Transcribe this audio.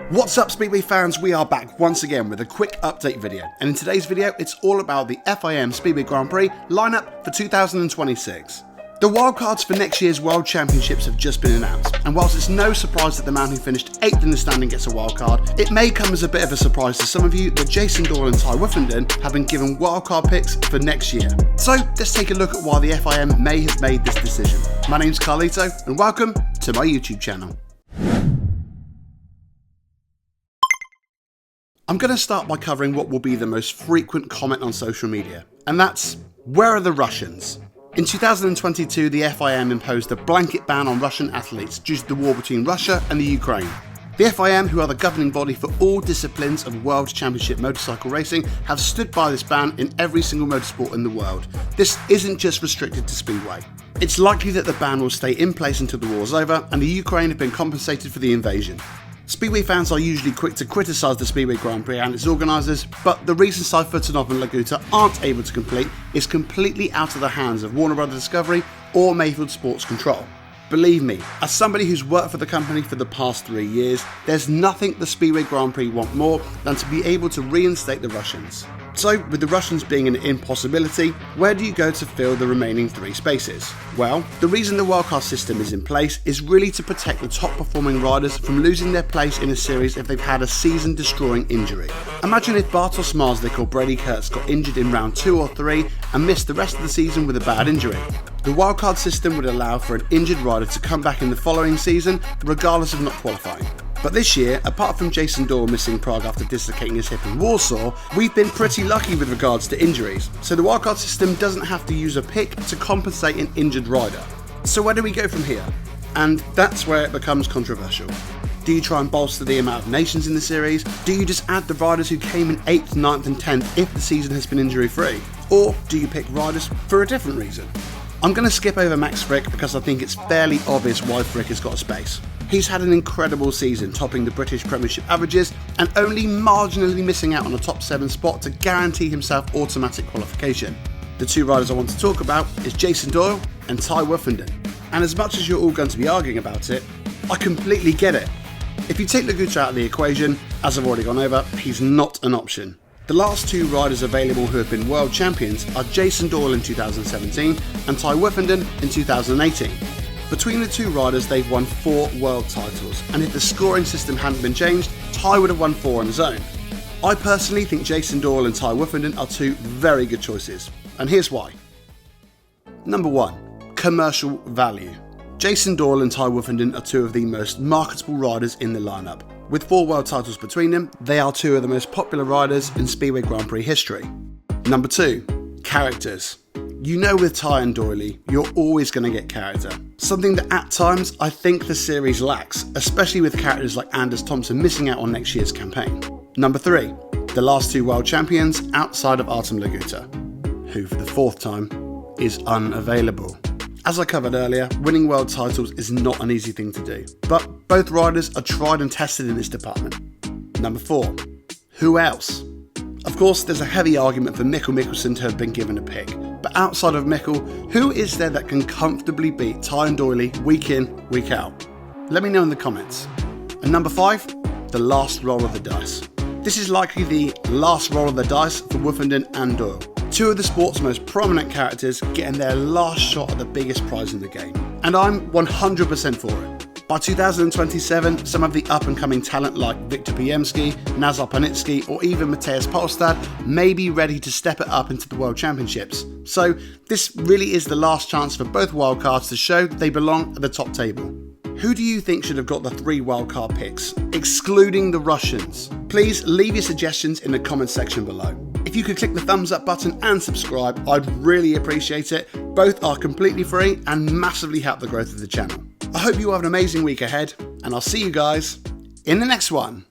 What's up Speedway fans, we are back once again with a quick update video, and in today's video it's all about the FIM Speedway Grand Prix lineup for 2026. The wildcards for next year's World Championships have just been announced, and whilst it's no surprise that the man who finished 8th in the standing gets a wildcard, it may come as a bit of a surprise to some of you that Doyle and Tai Woffinden have been given wildcard picks for next year. So let's take a look at why the FIM may have made this decision. My name's Carlito and welcome to my YouTube channel. I'm going to start by covering what will be the most frequent comment on social media, and that's, where are the Russians? In 2022, the FIM imposed a blanket ban on Russian athletes due to the war between Russia and the Ukraine. The FIM, who are the governing body for all disciplines of World Championship motorcycle racing, have stood by this ban in every single motorsport in the world. This isn't just restricted to Speedway. It's likely that the ban will stay in place until the war's over and the Ukraine have been compensated for the invasion. Speedway fans are usually quick to criticise the Speedway Grand Prix and its organisers, but the reason Seifertinov and Laguta aren't able to complete is completely out of the hands of Warner Bros. Discovery or Mayfield Sports Control. Believe me, as somebody who's worked for the company for the past 3 years, there's nothing the Speedway Grand Prix want more than to be able to reinstate the Russians. So, with the Russians being an impossibility, where do you go to fill the remaining 3 spaces? Well, the reason the wildcard system is in place is really to protect the top performing riders from losing their place in a series if they've had a season destroying injury. Imagine if Bartosz Marslik or Brady Kurtz got injured in round 2 or 3 and missed the rest of the season with a bad injury. The wildcard system would allow for an injured rider to come back in the following season regardless of not qualifying. But this year, apart from Doyle missing Prague after dislocating his hip in Warsaw, we've been pretty lucky with regards to injuries, so the wildcard system doesn't have to use a pick to compensate an injured rider. So where do we go from here? And that's where it becomes controversial. Do you try and bolster the amount of nations in the series? Do you just add the riders who came in 8th, 9th and 10th if the season has been injury free? Or do you pick riders for a different reason? I'm going to skip over Max Fricke because I think it's fairly obvious why Fricke has got a space. He's had an incredible season, topping the British Premiership averages and only marginally missing out on a top 7 spot to guarantee himself automatic qualification. The 2 riders I want to talk about is Doyle and Tai Woffinden. And as much as you're all going to be arguing about it, I completely get it. If you take Laguta out of the equation, as I've already gone over, he's not an option. The last 2 riders available who have been world champions are Doyle in 2017 and Tai Woffinden in 2018. Between the 2 riders, they've won 4 world titles, and if the scoring system hadn't been changed, Tai would have won 4 on his own. I personally think Doyle and Tai Woffinden are 2 very good choices, and here's why. Number 1. Commercial value. Doyle and Tai Woffinden are 2 of the most marketable riders in the lineup. With 4 world titles between them, they are 2 of the most popular riders in Speedway Grand Prix history. Number 2. Characters. You know with Tai and Doyle, you're always going to get character. Something that at times I think the series lacks, especially with characters like Anders Thompson missing out on next year's campaign. Number 3. The last 2 world champions outside of Artem Laguta, who for the 4th time is unavailable. As I covered earlier, winning world titles is not an easy thing to do, but both riders are tried and tested in this department. Number 4. Who else? Of course, there's a heavy argument for Mikkel Mikkelsen to have been given a pick, but outside of Mikkel, who is there that can comfortably beat Tai and Doyle week in, week out? Let me know in the comments. And number 5, the last roll of the dice. This is likely the last roll of the dice for Woffinden and Doyle. 2 of the sport's most prominent characters getting their last shot at the biggest prize in the game. And I'm 100% for it. By 2027, some of the up-and-coming talent like Viktor Piemski, Nazar Panitsky or even Mateusz Polstad may be ready to step it up into the World Championships. So this really is the last chance for both wildcards to show they belong at the top table. Who do you think should have got the 3 wildcard picks, excluding the Russians? Please leave your suggestions in the comments section below. If you could click the thumbs up button and subscribe, I'd really appreciate it. Both are completely free and massively help the growth of the channel. I hope you have an amazing week ahead, and I'll see you guys in the next one.